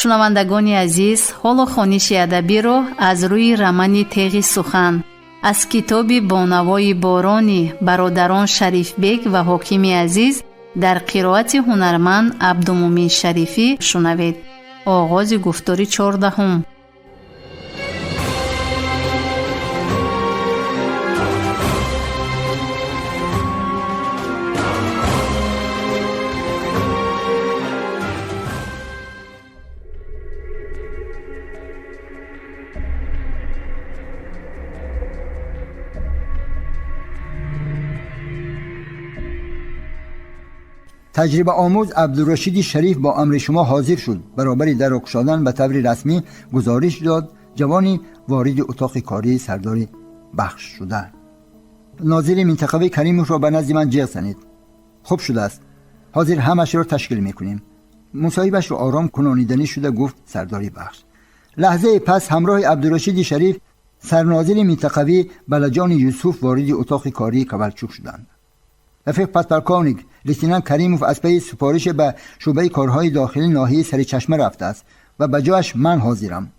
шунавандагони азиз, ҳоло хониши адабиро аз рӯи рамани теғи сухан аз китоби бонавои борони бародарон Шарифбек ва ҳокими азиз дар қироати ҳунарманд Абдумумин Шарифӣ шунавед. оғози гуфтори 14. تجربه آموز عبدالرشید شریف با امر شما حاضر شد. برابر در گشادن به طور رسمی گزارش داد جوانی وارد اتاق کاری سردار بخش شده. ناظر منطقه کریموف را به نزد من جیغ زنید. خوب شده است، حاضر همش را تشکیل میکنیم. مصاحبهش را آرام کنانیدنی شده گفت سردار بخش. لحظه پس همراه عبدالرشید شریف سرناظر منطقوی بلجان یوسف وارد اتاق کاری کولچوک شدند. رفیق پاسپالکونیک لیتنانت کریموف از پی سفارش به شعبه کارهای داخلی ناحیه سرچشمه رفته است و به جایش من حاضرم.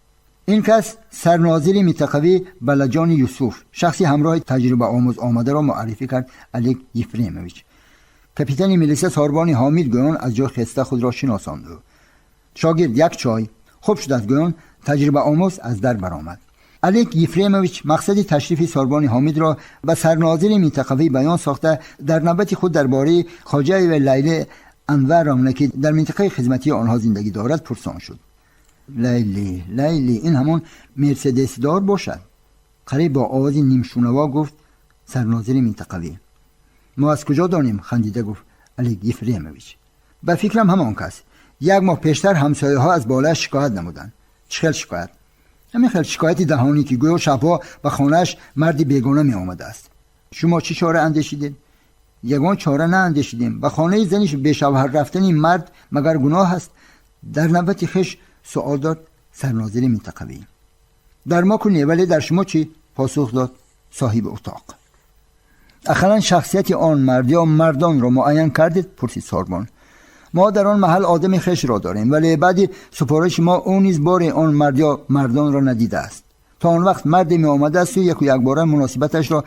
این کس سرناظر منطقوی بلجان یوسف، شخصی همراه تجربه آموز آمده را معرفی کرد. الک یفریمویچ. کاپیتان میلیسا ساربانی حامید گویان از جای خسته خود را شناساند. شاگرد یک چای. خوب شد از گویان تجربه آموز از در برآمد. الک یفریمویچ مقصد تشریف ساربانی حامید را به سرناظر منطقوی بیان ساخته در نوبت خود درباره خواجه و لیلی انور رامنه که در منطقه خدمتی آنها زندگی دارد پرسان شد. لیلی این همون مرسدس دار باشد؟ قریب با آواز نیمشونوا گفت سرناظر منطقوی. ما از کجا دانیم؟ خندیده گفت الک یفریمویچ. به فکرم همان کس. یک ماه پیشتر همسایه ها از بالای شکایت نمودند. چه شکایت؟ همین خیلی شکایتی دهانی که گویا شبها به خانهش مردی بیگانه می آمده است. شما چی چاره اندیشیدید؟ یگان چاره نه اندیشیدیم. به خانه زنش به شوهر رفتن این مرد مگر گناه است؟ در نوبت خش سوال داد سرناظر منطقوی. در ما کنی ولی در شما چی؟ پاسخ داد صاحب اتاق. اخیراً شخصیت آن مرد یا مردان را معین کردید؟ پرسید ساربان. ما در آن محل آدم خش را داریم ولی بعد سفارش ما اون نیز بار آن مرد یا مردان را ندیده است. تا آن وقت مرد می آمده است و یک بار مناسبتش را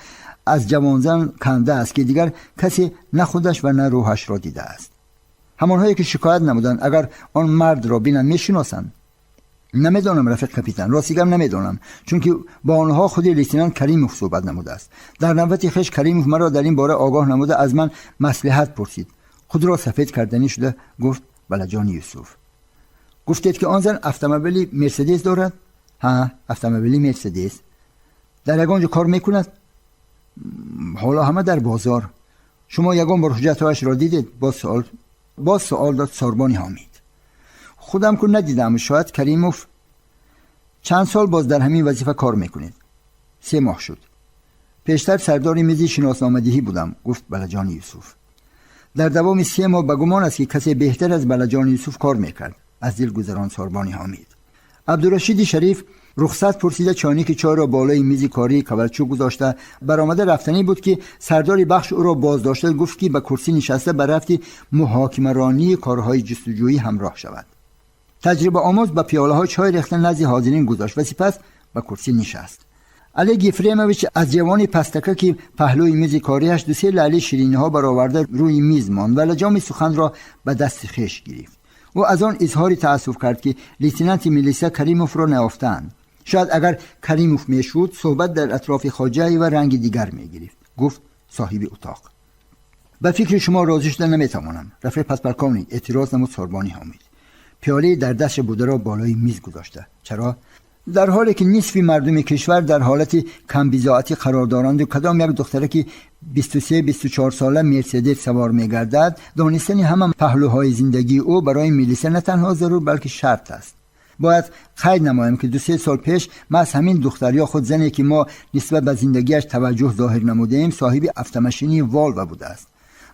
از جوانزن کنده است که دیگر کسی نه خودش و نه روحش را دیده است. همانهایی که شکایت نمودند اگر آن مرد را بینن میشناسند؟ نمیدانم رفیق کاپیتان، راستیگم نمیدانم، چون که با آنها خود لیتنانت کریموف صحبت نموده است. در نوبت خش کریموف مرا در این باره آگاه نموده از من مصلحت پرسید. خود را سفید کردنی شده گفت بلجان یوسف. گفتید که آن زن اتومبیلی مرسدس دارد؟ ها، اتومبیلی مرسدس. در یگانجا کار میکند؟ حالا همه در بازار. شما یگان بار حجتهایش را دیدید؟ باز سوال داد ساربانی حامید. خودم که ندیدم. شاید کریموف. چند سال باز در همین وظیفه کار میکنید؟ 3 ماه شد. پیشتر سردار میزی شناسنامه‌دهی بودم. گفت بلجان یوسف. در دوام 3 ماه به گمان است که کسی بهتر از بلجان یوسف کار میکرد. از دل گذران ساربانی حامید. عبدالرشید شریف رخصت پرسیده چانیک چای را بالای میز کاری کولچوک گذاشته برآمده رفتنی بود که سردار بخش او را بازداشته. گفت که به کرسی نشسته به رفتی محاکمه رانی کارهای جستجویی همراه شود. تجربه آموز به پیاله های چای ریختن نزد حاضرین گذاشت و سپس به کرسی نشست. الک یفریمویچ از جوانی پستکه که پهلوی میز کاریش 2-3 لعله شیرینی ها برآورده روی میز ماند و لجام سخن را به دست خویش گرفت. او از آن اظهار تأسف کرد که لیتنانت میلیسا کریموف را نیافتند. شاید اگر کریموف میشد صحبت در اطراف خواجه و رنگ دیگر میگرفت. گفت صاحب اتاق. به فکر شما راضی شدن نمیتوانم. رفیق پاسپالکونیک اعتراض نمود ساربانی حامید. پیاله در دست بوده را بالای میز گذاشته. چرا؟ در حالی که نصف مردم کشور در حالت کم بی‌ضاعتی قرار دارند و کدام یک دختره که 23-24 ساله مرسدس سوار می‌گردد، دانستن همان پهلوهای زندگی او برای میلیسا نه تنها ضرور بلکه شرط است. باید قید نمایم که 2-3 سال پیش ما از همین دختر یا خود زنی که ما نسبت به زندگیش توجه ظاهر نمودیم صاحب افت-ماشینی والو بوده است.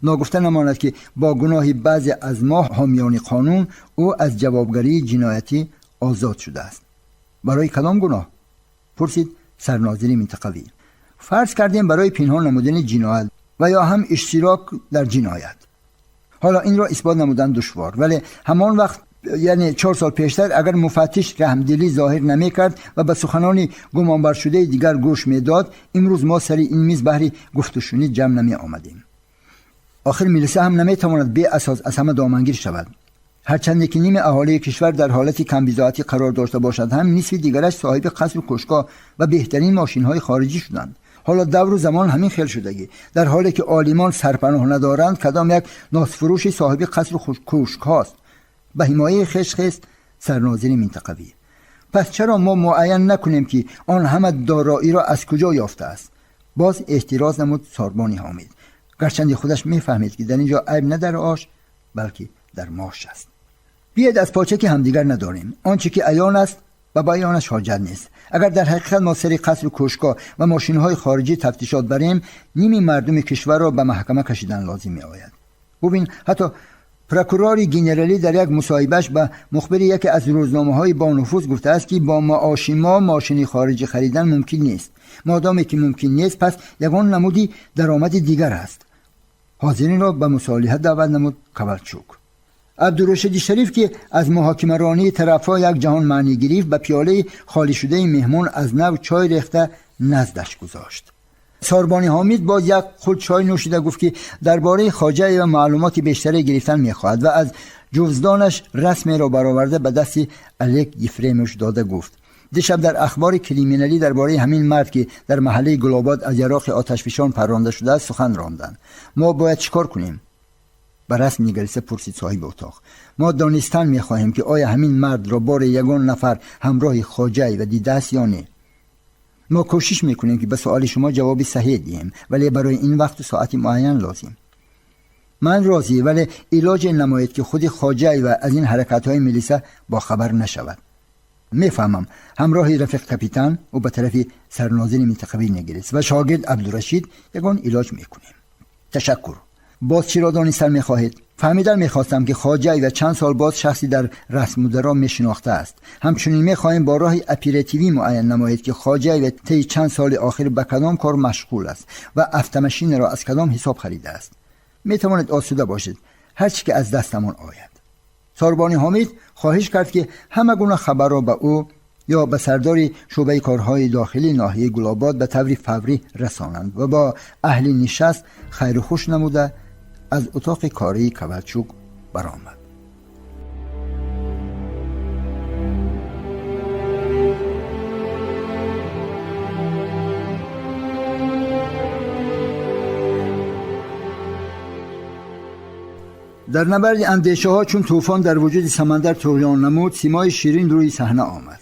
ناگفته نماند که با گناه بعضی از ما حامیان قانون او از جوابگری جنایتی آزاد شده است. برای کدام گناه؟ پرسید سرناظر منطقوی. فرض کردیم برای پنهان نمودن جنایت و یا هم اشتراک در جنایت. حالا این را اثبات نمودن دشوار، ولی همان وقت یعنی 4 سال پیشتر اگر مفتش رحمدلی ظاهر نمیکرد و به سخنان گمانبر شده دیگر گوش میداد، امروز ما سر این میز بحری گفت و شنید جمع نمی آمدیم. آخر ملیسا هم نمیتواند بی اساس از همه دامنگیر شود. هرچند که نیم اهالی کشور در حالت کمبیزاتی قرار داشته باشد، هم نصف دیگرش صاحب قصر و کشگاه و بهترین ماشین‌های خارجی شدند. حالا دور و زمان همین خیل شدگی، در حالی که عالمان سرپناه ندارند، کدام یک ناسفروش صاحب قصر و کشگاهست به حمایه خشخص سرناظر منطقوی. پس چرا ما معین نکنیم که آن همه دارایی را از کجا یافته است؟ باز اعتراض نمود ساربانی حامد، گرچند خودش میفهمید که در اینجا عیب نه در آش بلکه در ماش است. بیاید از پاچه که همدیگر نداریم. آنچه که عیان است و بیانش حاجت نیست. اگر در حقیقت ما سری قصر و کشگاه و ماشین‌های خارجی تفتیشات بریم، نیمی مردم کشور را به محکمه کشیدن لازم می آید. ببین حتی پروکورور گنرالی در یک مصاحبهش به مخبر یکی از روزنامه‌های با نفوذ گفته است که با معاش ما ماشین خارجی خریدن ممکن نیست. مادامی که ممکن نیست، پس یگان نمودی درآمد دیگر است. حاضرین را به مصالحت دعوت نمود کوالچوک. عبدالرشید شریف که از محاکمه‌رانی طرف‌ها یک جهان معنی گرفت، به پیاله خالی شده مهمان از نو چای ریخته نزدش گذاشت. ساربانی حامد باز یک خود چای نوشیده گفت که درباره خواجه و معلومات بیشتری گرفتن می‌خواهد و از جزدانش رسمی را برآورده به دست الک یفریموش داده گفت. دیشب در اخبار کریمینالی درباره همین مرد که در محله گلاباد از یراق آتشفشان پرانده شده است سخن راندند. ما باید چیکار کنیم؟ به رسم نگریسته پرسید صاحب اتاق. ما دانستن می‌خواهیم که آیا همین مرد را بار یگان نفر همراه خواجه و دیده است یا نه. ما کوشش میکنیم که به سوال شما جوابی صحیح دهیم، ولی برای این وقت و ساعتی معین لازم. من راضی، ولی علاج نماید که خود خواجه و از این حرکت‌های ملیسا با خبر نشود. میفهمم همراه رفیق کاپیتان و به طرف سرناظر منطقوی نگریست و شاگرد عبدالرشید یگان علاج میکنیم. تشکر. باز چی را دانستن میخواهید؟ فهمیدن میخواستم که خواجه و چند سال باز شخصی در رسم مدرا میشناخته است. همچنین میخواهیم با راه اپیراتیوی معین نمایید که خواجه و طی چند سال آخر به کدام کار مشغول است و افتماشین را از کدام حساب خریده است. میتواند آسوده باشید هر چی که از دستمان آید. ساربانی حامد خواهش کرد که همه گونه خبر را به او یا به سردار شعبه کارهای داخلی ناحیه گلاباد به طور فوری رسانند و با اهل نشست خیر و خوش نموده از اتاق کاری کوالچوک برآمد. در نبرد اندیشه ها چون طوفان در وجود سمندر طغیان نمود، سیمای شیرین روی صحنه آمد.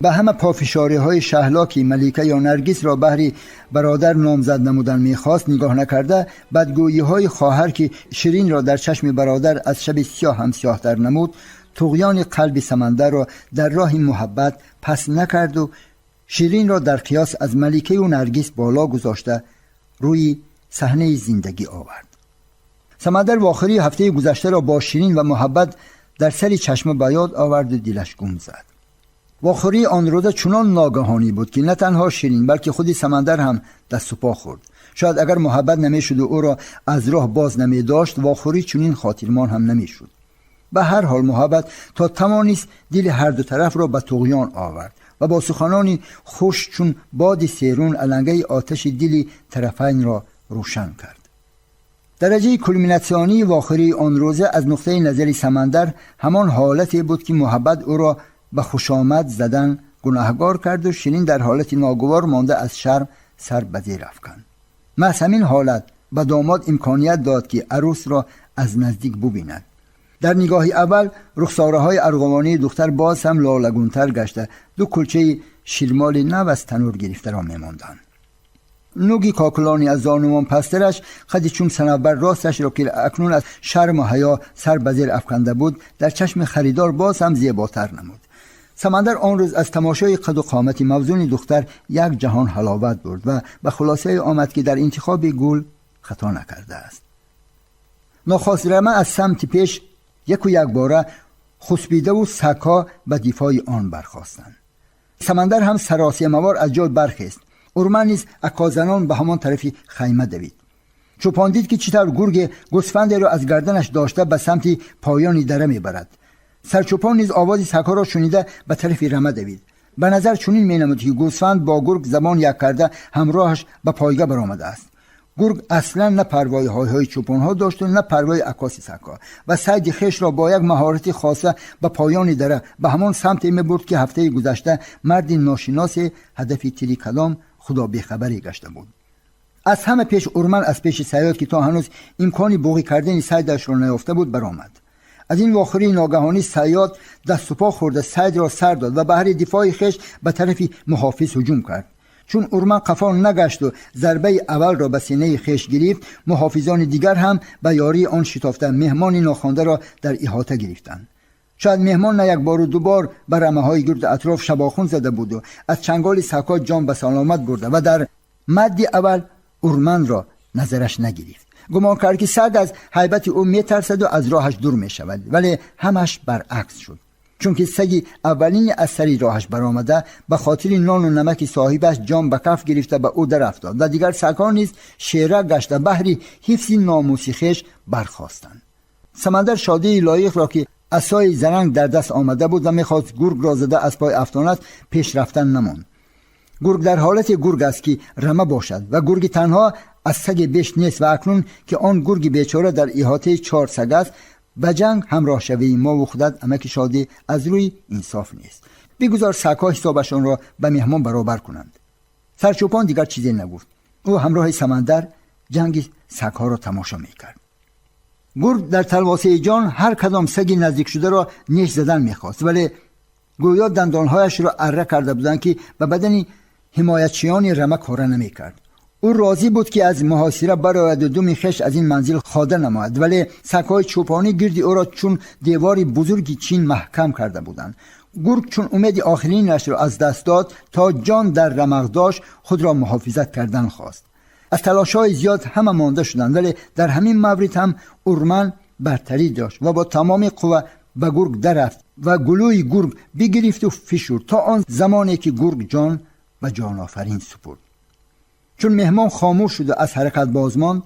به همه پافشاری های شهلاکی ملیکه یا نرگس را بهری برادر نامزد نمودن میخواست نگاه نکرده، بدگویی های خواهر که شیرین را در چشم برادر از شب سیاه هم سیاه تر نمود، طغیان قلب سمندر را در راه محبت پس نکرد و شیرین را در قیاس از ملیکه و نرگس بالا گذاشته روی صحنه زندگی آورد. سمندر واخری هفته گذشته را با شیرین و محبت در سر چشم به یاد آورد و دلش گم زد. واخری آن روز چنان ناگهانی بود که نه تنها شیرین بلکه خودی سمندر هم دست و پا خورد. شاید اگر محبت نمیشد و او را از راه باز نمی داشت، واخری چنین خاطرمان هم نمیشد. به هر حال محبت تا توانست دل هر دو طرف را به طغیان آورد و با سخنانی خوش چون باد سیرون علنگه آتش دل طرفین را روشن کرد. درجه کلمیناسیونی واخری آن روز از نقطه نظر سمندر همان حالتی بود که محبت او را به خوشامد زدن گناهگار کرد و شیرین در حالت ناگوار مانده از شرم سر به زیر افکند. محض همین حالت به داماد امکانیت داد که عروس را از نزدیک ببیند. در نگاه اول رخساره‌های ارغوانی دختر باز هم لالگونتر گشته، دو کلچه شیرمال نو از تنور گرفته را می‌ماندند. نوگی کاکلانی از زانوان پسترش خدی چون صنوبر راستش را که اکنون از شرم و حیا سر به زیر افکنده بود در چشم خریدار باز هم زیباتر نمود. سمندر آن روز از تماشای قد و قامت موزون دختر یک جهان حلاوت برد و به خلاصه آمد که در انتخاب گل خطا نکرده است. نخست رمه از سمت پیش یک و یک باره خسبیده و سکا به دفاع آن برخاستند. سمندر هم سراسی موار از جای برخیست. ارمن نیز اکازنان به همان طرفی خیمه دوید. چوپان دید که چطور گرگ گوسفندی را از گردنش داشته به سمت پایان دره میبرد. سرچوپان نیز آواز سگ‌ها را شنیده به طرف رمه دوید. به نظر چنین می‌نمود که گوسفند با گرگ زبان یک کرده همراهش به پایگاه برآمده است. گرگ اصلا نه پروای های چوپان‌ها داشت و نه پروای عکاس سگ‌ها و سعی خویش را با یک مهارت خاصه به پایان دره به همان سمت می‌برد که هفته گذشته مرد ناشناس هدف تیر کلام خدا بیخبری گشته بود. از همه پیش ارمن از پیش صیاد که تا هنوز امکانی بوقی کردن صیدش را نیافته بود برآمد. از این واخری ناگهانی صیاد دست و پا خورده صید را سر داد و بهر دفاع خویش به طرف محافظ هجوم کرد. چون ارمن قفا نگشت و ضربه اول را به سینه خویش گرفت، محافظان دیگر هم به یاری آن شتافته مهمان ناخوانده را در احاطه گرفتند. شاید مهمان نه یک بار و دو بار بر رمه‌های گرد اطراف شباخون زده بود و از چنگال سگ‌ها جان به سلامت برده و در مد اول ارمن را نظرش نگرفت. گمان کرد که سگ از هیبت او میترسد و از راهش دور میشود، ولی همش برعکس شد. چون که سگی اولین از سری راهش برآمده به خاطر نان و نمک صاحبش جان به کف گرفته به او در افتاد و دیگر سگ‌ها نیز شیره گشته بهر حفظ ناموس خویش برخاستند. سمندر شادی لایق را که عصای زرنگ در دست آمده بود و میخواست گرگ را زده از پای افشاند پیش رفتن نماند. گرگ در حالت گرگ است که رمه باشد و گرگ تنها از سگ بیش نیست و اکنون که آن گرگ بیچاره در احاطه 4 سگ است به جنگ همراه شوی ما و خودت امک شادی از روی انصاف نیست. بگذار سگ‌ها حسابشان را به مهمان برابر کنند. سرچوپان دیگر چیزی نگفت. او همراه سمندر جنگ سگ‌ها را تماشا میکرد. گرگ در تلواسه جان هر کدام سگی نزدیک شده را نیش زدن میخواست، ولی گویا دندانهایش را اره کرده بودند که به بدن حمایتچیان رمه کار نمیکرد. او راضی بود که از محاصره برآید و دم خویش از این منزل خاده نماید، ولی سگ‌های چوپانی گرد او را چون دیواری بزرگی چین محکم کرده بودند. گرگ چون امید آخرینش را از دست داد تا جان در رمق داشت خود را محافظت کردن خواست. از تلاش‌های زیاد همه مانده شدند، ولی در همین مورد هم ارمن برتری داشت و با تمام قوه به گرگ درفت و گلوی گرگ بگرفت و فشرد تا آن زمانی که گرگ جان و جان آفرین سپرد. چون مهمان خاموش شد و از حرکت باز ماند،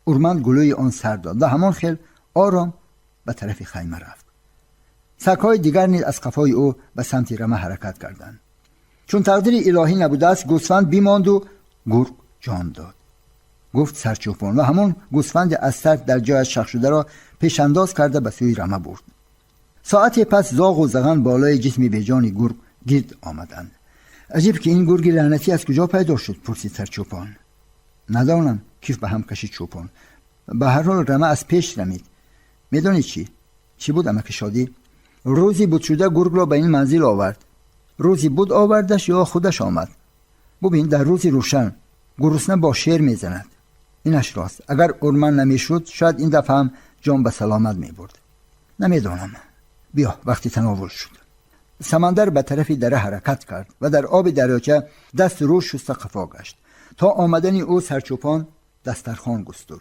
ارمن گلوی آن سر داد و همان خیل آرام به طرف خیمه رفت. سگ‌های دیگر نیز از قفای او به سمت رمه حرکت کردند. چون تقدیر الهی نبوده است گوسفند بیماند و گرگ جان داد. گفت سرچوپان و همون گوسفند از سر در جایش شخ شده را پیش انداز کرده به سوی رمه برد. ساعتی پس زاغ و زغن بالای جسم بیجان گرگ گرد آمدند. عجیب که این گرگ لعنتی از کجا پیدا شد؟ پرسید سرچوپان. ندانم، کیف به هم کشید چوپان. به هر حال رمه از پیش رمید. میدونی چی بود امک شادی؟ روزی بود شده گرگ را به این منزل آورد. روزی بود آوردش یا خودش آمد؟ ببین در روزی روشن گرسنه با شیر میزند. اینش راست. اگر ارمن نمیشد شاید این دفعه هم جان به سلامت میبرد. نمیدانم. بیا وقتی تناول شد. سمندر به طرف دره حرکت کرد و در آب دریاچه دست روش شست قفا گشت. تا آمدن او سرچوپان دسترخوان گسترد.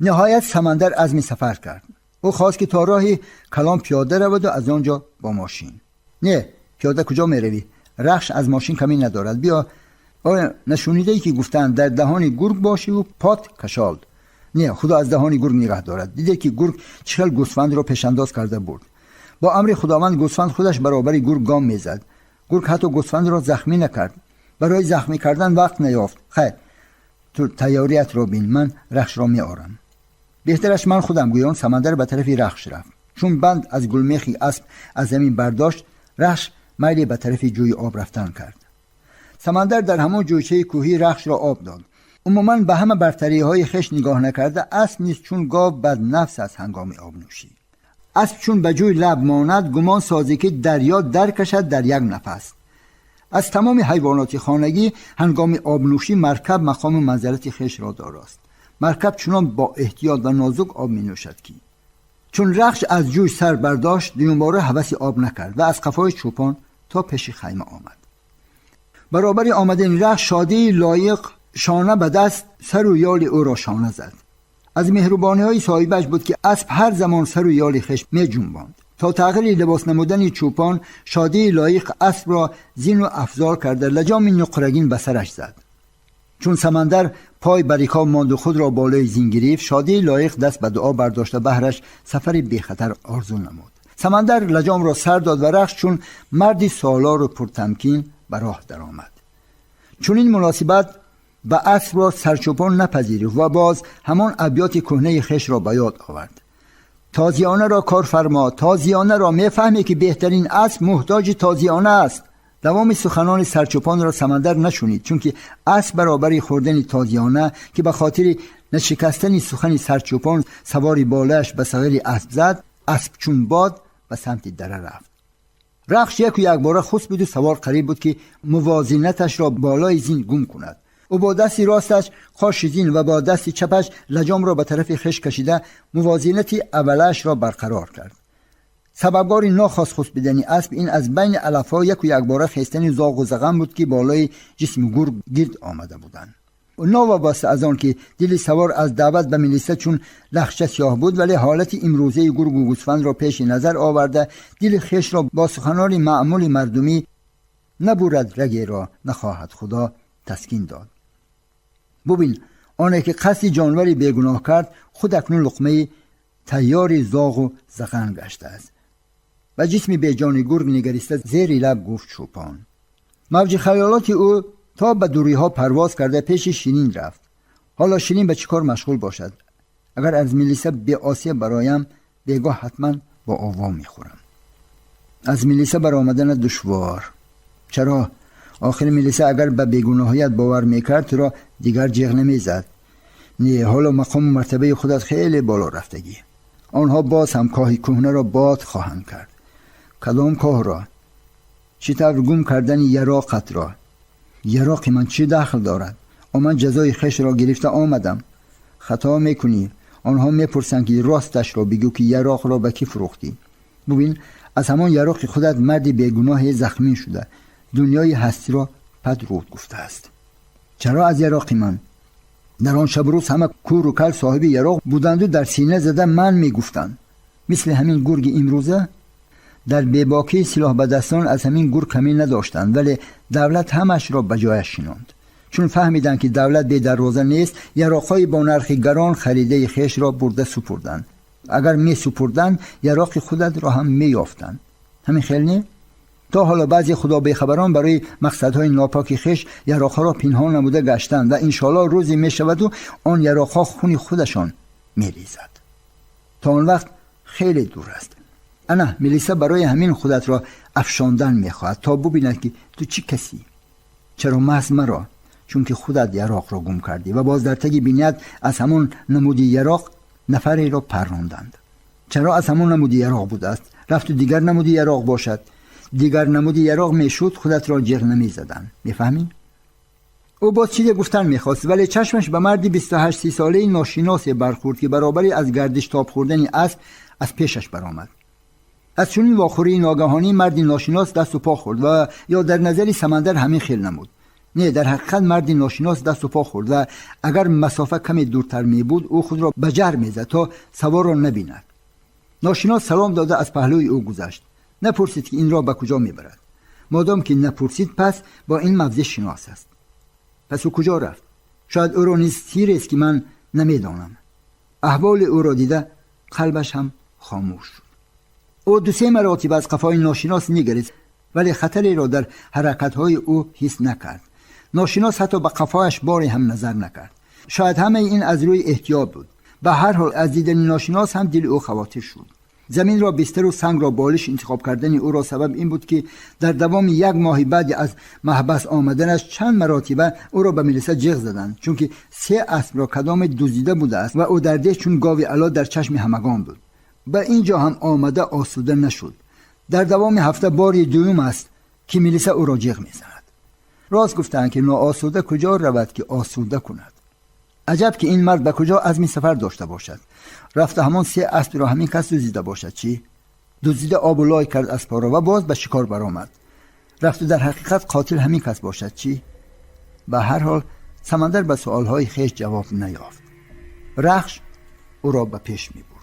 نهایت سمندر عزم سفر کرد. او خواست که تا راهی کلام پیاده رود و از آنجا با ماشین. نه، پیاده کجا میروی؟ رخش از ماشین کمی ندارد. بیا نشونیده ای که گفتن در دهان گرگ باشی و پات کشال. نه، خدا از دهان گرگ نگه دارد. دیده که گرگ چخل گوسفند را پیشانداز کرده برد. با امر خداوند گوسفند خودش برابر گرگ گام میزد. گرگ حتی گوسفند را زخمی نکرد. برای زخمی کردن وقت نیافت. خیر، تو تیاریت را بین، من رخش را می آرم. بهترش من خودم گویان سمندر به طرف رخش رفت. چون بند از گلمیخی اسب از زمین برداشت، رخش میل به طرف جوی آب رفتن کرد. سمندر در همون جویچه کوهی رخش را آب داد. عموما به همه برتری های خویش نگاه نکرده، اسب نیز چون گاو بد نفس از هنگام آب نوشی. اسب چون به جوی لب ماند گمان سازی که دریا در کشد در یک نفس. از تمام حیوانات خانگی هنگام آب نوشی مرکب مقام منزلت خویش را داراست. مرکب چنان با احتیاط و نازک آب می نوشد که چون رخش از جوی سر برداشت دیوباره هوس آب نکرد و از قفای چوپان تا پیش خیمه آمد. برابر آمدن رخش شادی لایق شانه به دست سر و یال او را شانه زد. از مهربانی های صاحبش بود که اسب هر زمان سر و یال خویش می جنباند. تا تغییر لباس نمودن چوپان شادی لایق اسب را زین و افضال کرده لجام نقرگین به سرش زد. چون سمندر پای بریکاب ماند و خود را بالای زین گرفت، شادی لایق دست به دعا برداشته بهرش سفر بی خطر آرزو نمود. سمندر لجام را سر داد و رخش چون مردی سالار و پرتمکین به راه درآمد. چون این مناسبت و اسب را سرچوپان نپذیرفت و باز همان ابیات کهنه خویش را به یاد آورد. تازیانه را کار فرما، تازیانه را میفهمی که بهترین اسب محتاج تازیانه است. دوام سخنان سرچوپان را سمندر نشنید، چون که اسب برابر خوردن تازیانه که به خاطر نشکستن سخن سرچوپان سواری بالش به سقل اسب زد، اسب چون باد به سمت دره رفت. رخش یک و یک باره خست بود و سوار قریب بود که موازنتش را بالای زین گم کند. او با دستی راستش خاش زین و با دستی چپش لجام را به طرف خش کشیده موازنت اولش را برقرار کرد. سببگار ناخواست خست بدنی اسب این از بین علفها یک و یک باره خیستن زاغ و زغن بود که بالای جسم گرگ گرد آمده بودند. ناوابسته از آن که دل سوار از دعوت به ملیسه چون لخشه سیاه بود، ولی حالت امروزه گرگ و گوسفند را پیش نظر آورده دل خویش را با سخنان معمول مردمی نبرد رگی را نخواهد خدا تسکین داد. ببین آنه که قصد جانوری بیگناه کرد خود اکنون لقمه تیار زاغ و زغن گشته است. و جسم بیجان گرگ نگریسته زیر لب گفت چوپان. موج خیالات او تا به دوری ها پرواز کرده پیش شیرین رفت. حالا شیرین به چی کار مشغول باشد؟ اگر از ملیسه به آسیه برایم بگاه حتما با آوا میخورم. از ملیسه برآمدن دشوار. چرا؟ آخر ملیسه اگر به بیگناهیت باور میکرد تو را دیگر جیغ نمیزد. نه، حالا مقام و مرتبه خودت خیلی بالا رفتگی. آنها باز هم کاهی کهنه را باد خواهند کرد. کدام کاه را؟ چطور گم کردن یراقت را؟ یراق من چی دخل دارد؟ من جزای خش را گرفته آمدم. خطا میکنی. آنها میپرسند که راستش را بگو که یراق را به کی فروختی. ببین از همان یراق خودت مردی بیگناه زخمی شده دنیای هستی را پد رود گفته است. چرا از یراق من؟ در آن شب روز همه کور و کل صاحب یراق بودند و در سینه زده من میگفتند. مثل همین گرگ امروزه در بیباکی سلاح به دستان از همین گرگ کمی نداشتند، ولی دولت همش را به جایش شناند. چون فهمیدند که دولت بی دروازه نیست، یراق‌های با نرخ گران خریده خویش را برده سپردند. اگر می سپردند یراق خودت را هم می یافتند. همین خیلی نه؟ تا حالا بعضی خدا بیخبران برای مقصدهای ناپاک خویش یراق‌ها را پنهان نموده گشتند و انشالله روزی می شود و آن یراق‌ها خون خودشان می ریزد. تا آن وقت خیلی دور است. انا ملیسه برای همین خودت را افشاندن میخواهد تا ببیند که تو چی کسی. چرا محض مرا؟ چون که خودت یراق را گم کردی و باز در تگی بینیت از همون نمودی یراق نفری را پراندند. چرا از همون نمودی یراق بود است؟ رفت و دیگر نمودی یراق باشد. دیگر نمودی یراق میشد خودت را جغ نمیزدن. میفهمی؟ او باز چیزی گفتن میخواست، ولی چشمش به مردی 28-30 ساله ناشناسی برخورد که برابری از گردش تاب خوردن اسب از پیشش برآمد. از چنین واخوری ناگهانی مردی ناشناس دست و پا خورد و یا در نظری سمندر همین خیل نمود. نه، در حقیقت مردی ناشناس دست و پا خورد و اگر مسافه کمی دورتر می بود او خود را به جر می زد تا سوار را نبیند. ناشناس سلام داده از پهلوی او گذشت. نپرسید که این را به کجا می برد. مادام که نپرسید پس با این موضع شناس است. پس او کجا رفت؟ شاید او را نیز تیر است که من نمیدانم. احوال او را دیده قلبش هم خاموش شد. او 2-3 مراتب از قفای ناشناس نگریست، ولی خطری را در حرکت‌های او حس نکرد. ناشناس حتی به قفایش باری هم نظر نکرد. شاید همه این از روی احتیاط بود. به هر حال از دیدن ناشناس هم دل او خواطر شد. زمین را بستر و سنگ را بالش انتخاب کردن او را سبب این بود که در دوام 1 ماه بعد از محبس آمدنش چند مراتب او را به ملیسه جغ زدند، چون که 3 اسب را کدام دزدیده بوده است و او در ده چون گاوی علا در چشم همگان بود. به اینجا هم آمده آسوده نشد. در دوام هفته باری دوم است که ملیسه او را جغ میزند. راست گفتند که ناآسوده کجا رود که آسوده کند. عجب که این مرد به کجا عزم سفر داشته باشد. رفته همان 3 اسب را همین کس دزدیده باشد. چی؟ دزدیده آب و لای کرد از پا را و باز به شکار برآمد. رفته در حقیقت قاتل همین کس باشد. چی؟ به هر حال سمندر به سوالهای خویش جواب نیافت. رخش او را به پیش می برد.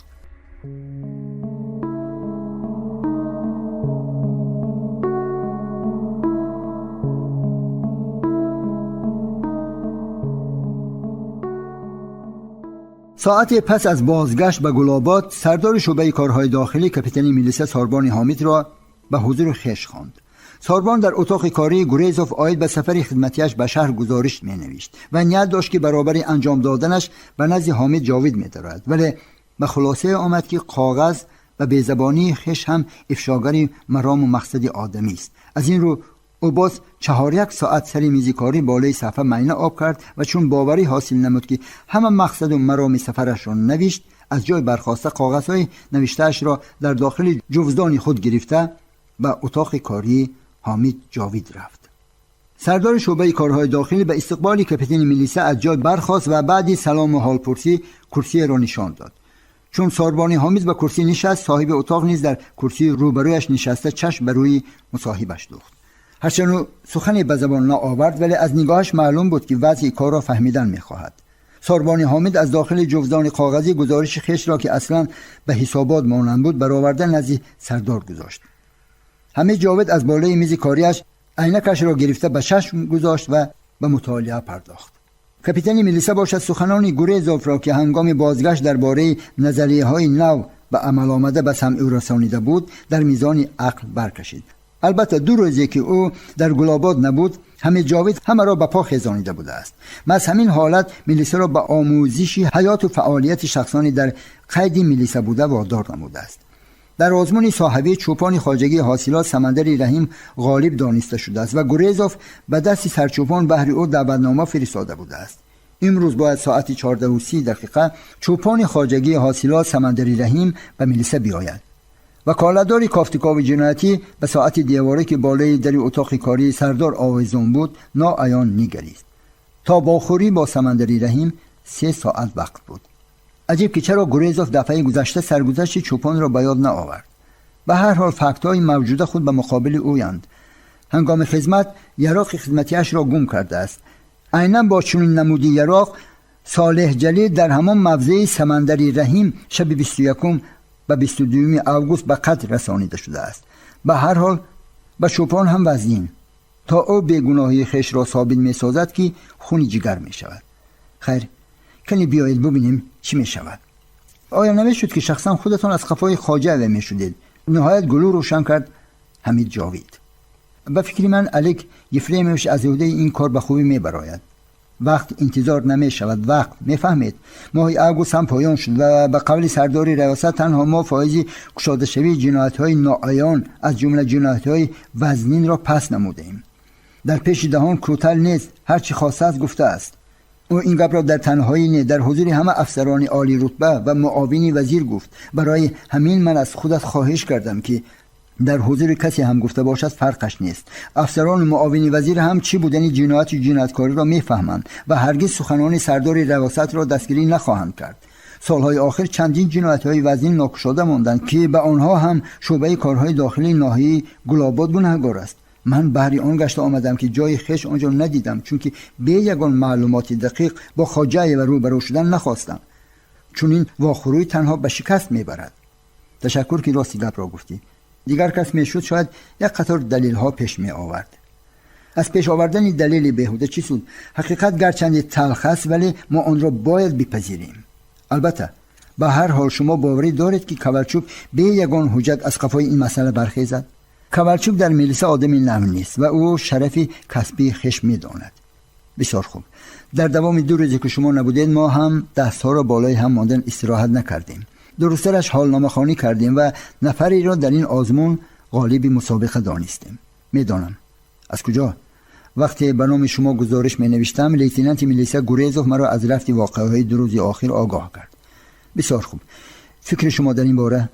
ساعت پس از بازگشت به گلاباد، سردار شعبه کارهای داخلی کاپیتان میلیسا ساربان حامد را به حضور خویش خواند. ساربان در اتاق کاری گریزوف آید به سفر خدمتیش به شهر گزارش می نوشت و نیت داشت که برابر انجام دادنش به نزد حامد جاوید می دارد، ولی به خلاصه آمد که کاغذ و بیزبانی خویش هم افشاگر مرام و مقصد آدمی است. از این رو او باز 4 ساعت سر میز کاری بالای صفحه معاینه آب کرد و چون باوری حاصل نمود که همه مقصد و مرام سفرش را نوشت، از جای برخاسته کاغذهای نوشته‌اش را در داخل جوزدان خود گرفته به اتاق کاری حامد جاوید رفت. سردار شعبه کارهای داخلی به استقبال کاپیتان میلیسا از جای برخاست و بعدی سلام و حال پرسی کرسی را نشان داد. چون ساربان حامد به کرسی نشست، صاحب اتاق نیز در کرسی روبرویش نشسته چشم بر روی مصاحبش دوخت. هرچند سخنی به زبان نآورد، ولی از نگاهش معلوم بود که وضع کار را فهمیدن می‌خواهد. ساربان حامد از داخل جوزدان کاغذی گزارش خویش را که اصلا به حسابات مانند بود برآورده نزد سردار گذاشت. همه جاوید از بالای میز کاریش عینکش را گرفته به چشم گذاشت و به مطالعه پرداخت. کاپیتان میلیسا باشد سخنان گریزوف را که هنگام بازگشت درباره نظریه‌های نو به عمل آمده به سمع او رسانیده بود در میزان عقل برکشید. البته 2 روزی که او در گلاباد نبود، همه جاوید همه را به پا خیزانیده بوده است. از همین حالت میلیسا را به آموزش حیات و فعالیت شخصانی در قید میلیسا بوده وادار نموده است. در آزمون صاحبه چوپان خواجگی حاصلات سمندر رحیم غالب دانسته شده است و گریزوف به دست سرچوپان بهر او دعوتنامه فرستاده بوده است. امروز باید ساعت 14:30 چوپان خواجگی حاصلات سمندر رحیم به میلیسا بیاید. وکالتدار کافتکاو جنایتی به ساعت دیواره که بالای در اتاق کاری سردار آویزون بود ناعیان نگریست. تا باخوری با سمندری رحیم 3 ساعت وقت بود. عجیب که چرا گریزوف دفعه گذشته سرگذشت چوپان را به یاد نآورد. به هر حال فکت‌های موجود خود به مقابل اویند. هنگام خدمت یراق خدمتیش را گم کرده است. عیناً با چنین نمودی یراق صالح جلیل در همان موضع سمندری رحیم شب 21 و 22 آگوست به قتل رسانیده شده است. به هر حال به چوپان هم وزین تا او بیگناهی خویش را ثابت می سازد که خون جگر می شود. خیر، کنی بیایید ببینیم چی می شود. آیا نمی شد که شخصا خودتان از خفای خواجه می شدید؟ نهایت گلو روشن کرد حمید جاوید. به فکر من الیک یفریموش از عهده این کار به خوبی می براید. وقت انتظار نمی شود. وقت می فهمید. ماه آگوست هم پایان شد و به قول سردار ریاست تنها ما فایزی گشاده شوی جنایت های ناعیان از جمله جنایت های وزنین را پس نمودیم. در پیش دهان کوتل نیست، هر چی خواسته است گفته است. او این گپ را در تنهایی نه، در حضور همه افسران عالی رتبه و معاونی وزیر گفت. برای همین من از خودت خواهش کردم که در حضور کسی هم گفته باشد فرقش نیست. افسران و معاونی وزیر هم چی بودنی جنایت و جنایتکاری را میفهمند و هرگز سخنان سردار ریاست را دستگیری نخواهند کرد. سالهای آخر چندین جنایت‌های وزین ناکشاده ماندند که به آنها هم شعبه کارهای داخلی ناحیه گلاباد گناهکار است. من بهر آن گشته آمدم که جای خویش آنجا ندیدم، چون که به یگان معلومات دقیق با خواجه و روبرو شدن نخواستم، چون این واخوروی تنها به شکست میبرد. تشکر که راستی گپ را گفتی. دیگر کس میشد شاید یک قطار دلیل ها پیش می آورد. از پیش آوردن دلیل بیهوده چی سود؟ حقیقت گرچند تلخ است ولی ما آن را باید بپذیریم. البته به هر حال شما باوری دارید که کوالچوک به یگان حجت از قفای این مسئله برخیزد؟ کوالچوک در میلیسا آدمی نرم نیست و او شرفی کسبی خویش می‌داند. بسیار خوب. در دوام 2 روزی که شما نبودید ما هم دست‌ها را بالای هم ماندن استراحت نکردیم. درسترش حالنامه خوانی کردیم و نفری را در این آزمون غالب مسابقه دانستیم. میدانم. از کجا؟ وقتی به نام شما گزارش می نوشتم لیتنانت میلیسا گریزوف مرا از رفت واقعه‌های 2 روز آخر آگاه کرد. بسیار خوب. فکر شما در این باره؟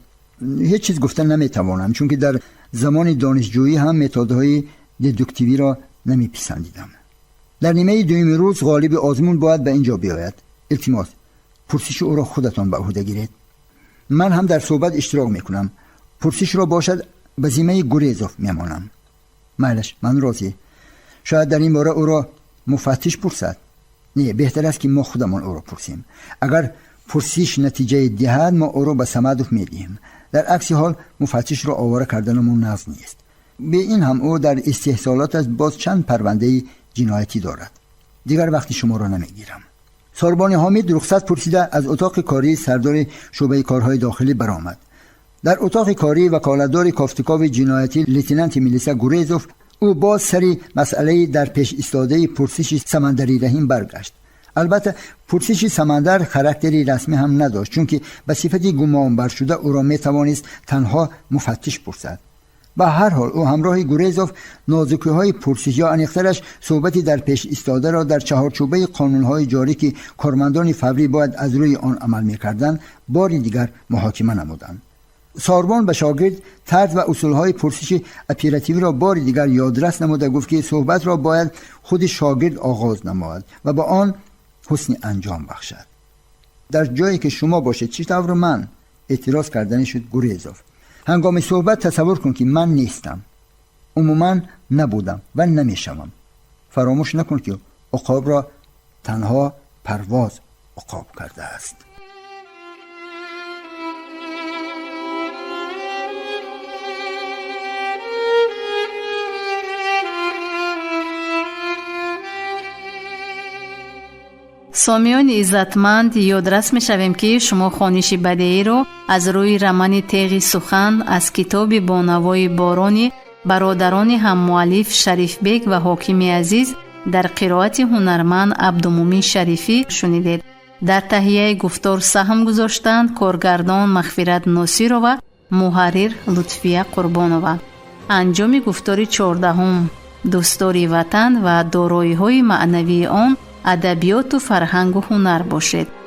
هیچ چیز گفتن نمیتوانم، چون که در زمان دانشجویی هم متدهای ددوکتیوی را نمیپسندیدم. در نیمه دوم روز غالب آزمون باید به اینجا بیاید. التماس پرسش او را خودتان به عهده گیرید. من هم در صحبت اشتراک میکنم. پرسش را باشد به ذمه گریزوف میمانم. معلش، من راضی. شاید در این باره او را مفتش پرسد. نه، بهتر است که ما خودمان او را پرسیم. اگر پرسش نتیجه دهد ما او را به صمدوف میدیم. در عکس حال مفتش را آواره کردنمون ناز نیست. به این هم او در استحصالات از باز چند پرونده جنایتی دارد. دیگر وقتی شما را نمیگیرم. ساربان حامد رخصت پرسیده از اتاق کاری سردار شعبه کارهای داخلی برآمد. در اتاق کاری وکالتدار کافتکاو جنایتی لیتنانت میلیسا گوریزوف او باز سری مسئله در پیش ایستاده پرسش سمندری رحیم برگشت. البته پرسش سمندر خاراکتری رسمی هم نداشت، چون که به صفتی گمانبر شده او را می توانست تنها مفتش پرسد. به هر حال او همراه گوریزوف نازکی های پرسش یا انیخترش صحبتی در پیش ایستاده را در چهارچوبه قانون های جاری که کارمندان فوری باید از روی آن عمل می کردند باری دیگر محاکمه نمودند. ساربان به شاگرد طرز و اصولهای پرسش اپراتیوی را بار دیگر یادرس نموده گفت که صحبت را باید خود شاگرد آغاز نماید و با آن حسن انجام بخشد. در جایی که شما باشید چطور من؟ اعتراض کردن شد گوریزوف. هنگام صحبت تصور کن که من نیستم، عموما نبودم و نمیشوم. فراموش نکن که عقاب را تنها پرواز عقاب کرده است. سامیان عزتمند، یادرس می شویم که شما خوانش بدیعی رو از روی رمان تیغ سخن از کتاب بانوای بارانی برادران هم مؤلف شریف بیگ و حاکم عزیز در قرائت هنرمند عبدالمومن شریفی شنیدید. در تهیه گفتار سهم گذاشتند کارگردان مغفرت ناصر و محرر لطفیه قربانова. انجام گفتار 14 دوستداری وطن و دارایی‌های معنوی آن ادبیات و فرهنگ و هنر باشد.